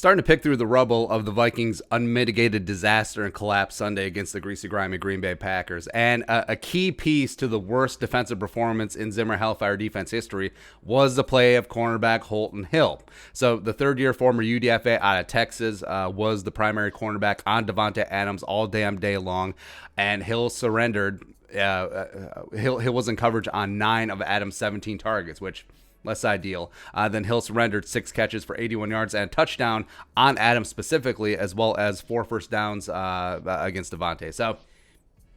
Starting to pick through the rubble of the Vikings' unmitigated disaster and collapse Sunday against the greasy, grimy Green Bay Packers. And a key piece to the worst defensive performance in Zimmer Hellfire defense history was the play of cornerback Holton Hill. So the third-year former UDFA out of Texas was the primary cornerback on Davante Adams all damn day long, and Hill surrendered. Hill was in coverage on 9 of Adams' 17 targets, which less ideal. Then Hill surrendered 6 catches for 81 yards and a touchdown on Adams specifically, as well as 4 first downs against Davante. So,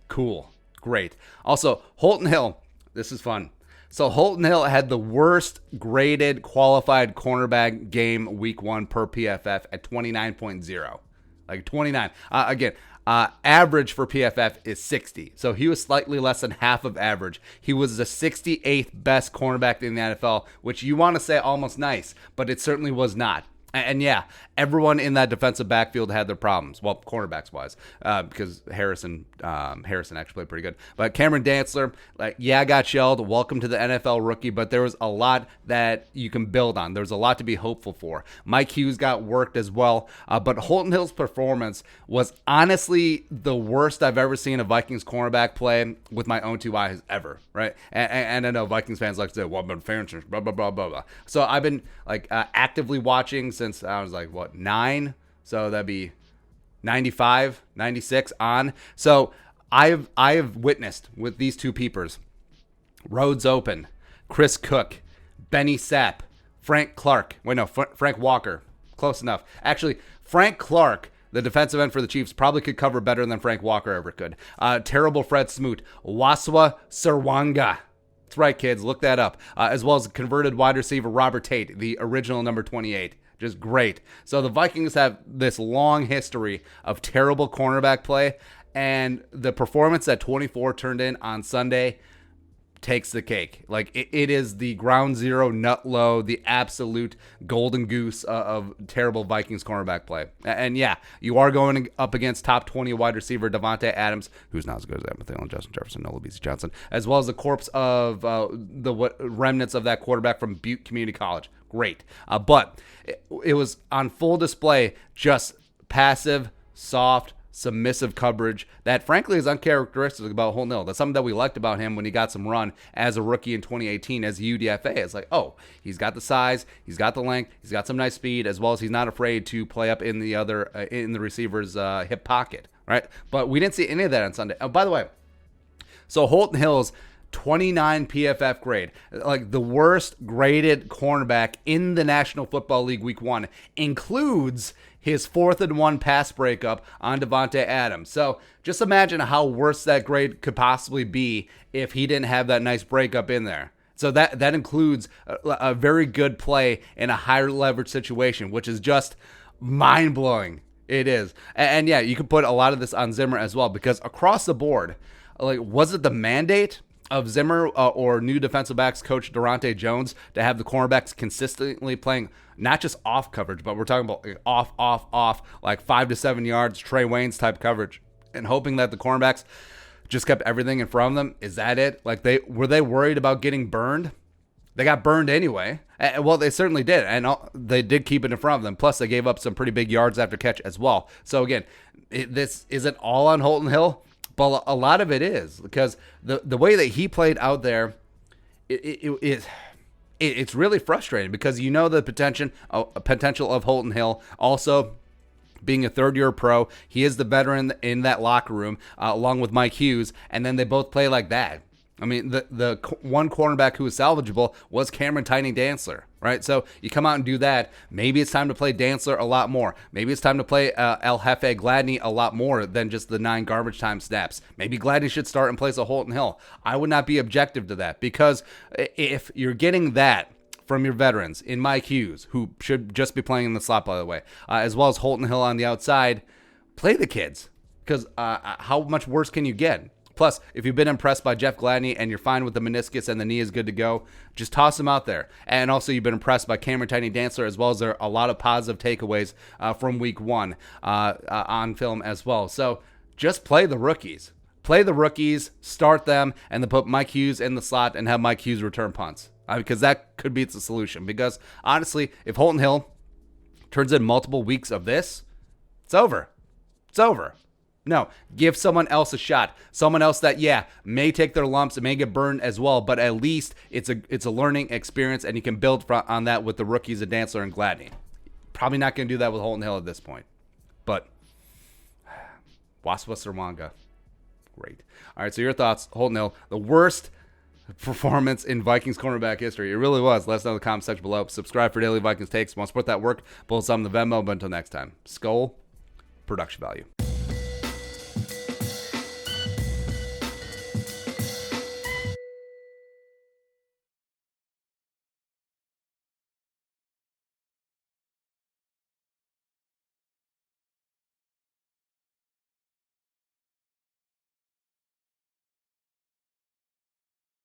cool. Great. Also, Holton Hill. This is fun. So, Holton Hill had the worst graded qualified cornerback game week 1 per PFF at 29.0. Like 29. Again, average for PFF is 60. So he was slightly less than half of average. He was the 68th best cornerback in the NFL, which you want to say almost nice, but it certainly was not. And yeah, everyone in that defensive backfield had their problems. Well, cornerbacks wise, because Harrison actually played pretty good. But Cameron Dantzler, got shelled. Welcome to the NFL rookie. But there was a lot that you can build on. There's a lot to be hopeful for. Mike Hughes got worked as well. But Holton Hill's performance was honestly the worst I've ever seen a Vikings cornerback play with my own 2 eyes ever. Right? And I know Vikings fans like to say, well, I've been fans since blah blah blah blah blah. So I've been actively watching since I was 9, so that'd be 95, 96 on. So I have witnessed with these 2 peepers, Rhodes Open, Chris Cook, Benny Sapp, Frank Walker, close enough. Actually, Frank Clark, the defensive end for the Chiefs, probably could cover better than Frank Walker ever could. Terrible Fred Smoot, Waswa Sirwanga. That's right, kids, look that up. As well as converted wide receiver Robert Tate, the original number 28. Just great. So the Vikings have this long history of terrible cornerback play, and the performance that 24 turned in on Sunday takes the cake. It is the ground zero, nut low, the absolute golden goose of terrible Vikings cornerback play. And yeah, you are going up against top 20 wide receiver Davante Adams, who's not as good as Adam Thielen, Justin Jefferson, Noah Beasley Johnson, as well as the corpse of the remnants of that quarterback from Butte Community College. Great. But it was on full display, just passive, soft, submissive coverage that frankly is uncharacteristic about Holton Hill. That's something that we liked about him when he got some run as a rookie in 2018 as a UDFA. It's he's got the size, he's got the length, he's got some nice speed, as well as he's not afraid to play up in the receiver's hip pocket, right? But we didn't see any of that on Sunday. Oh, by the way, so Holton Hill's 29 PFF grade, the worst graded cornerback in the National Football League week 1, includes his 4th and 1 pass breakup on Davante Adams. So just imagine how worse that grade could possibly be if he didn't have that nice breakup in there. So that includes a very good play in a higher leverage situation, which is just mind-blowing. It is. And yeah, you can put a lot of this on Zimmer as well, because across the board, was it the mandate of Zimmer or new defensive backs coach Durante Jones to have the cornerbacks consistently playing not just off coverage, but we're talking about off, 5 to 7 yards, Trey Waynes type coverage, and hoping that the cornerbacks just kept everything in front of them? Is that it? Were they worried about getting burned? They got burned anyway. Well, they certainly did, and they did keep it in front of them. Plus, they gave up some pretty big yards after catch as well. So again, this isn't all on Holton Hill. But a lot of it is, because the way that he played out there, it's really frustrating, because you know the potential of Holton Hill. Also, being a third-year pro, he is the veteran in that locker room, along with Mike Hughes, and then they both play like that. I mean, the one cornerback who was salvageable was Cameron Tiny Dantzler, right? So you come out and do that. Maybe it's time to play Dantzler a lot more. Maybe it's time to play El Jefe Gladney a lot more than just the 9 garbage time snaps. Maybe Gladney should start in place of Holton Hill. I would not be objective to that, because if you're getting that from your veterans in Mike Hughes, who should just be playing in the slot, by the way, as well as Holton Hill on the outside, play the kids, because how much worse can you get? Plus, if you've been impressed by Jeff Gladney and you're fine with the meniscus and the knee is good to go, just toss him out there. And also, you've been impressed by Cameron Tiny Dantzler, as well as there are a lot of positive takeaways from week 1 on film as well. So just play the rookies. Play the rookies, start them, and then put Mike Hughes in the slot and have Mike Hughes return punts. Because that could be the solution. Because honestly, if Holton Hill turns in multiple weeks of this, it's over. It's over. No, give someone else a shot. Someone else that, may take their lumps and may get burned as well, but at least it's a learning experience, and you can build on that with the rookies of Dantzler and Gladney. Probably not going to do that with Holton Hill at this point. But Waswa Serwanga, great. All right, so your thoughts, Holton Hill, the worst performance in Vikings cornerback history. It really was. Let us know in the comment section below. Subscribe for daily Vikings takes. Want to support that work? Pull some in the Venmo. But until next time, Skull, production value.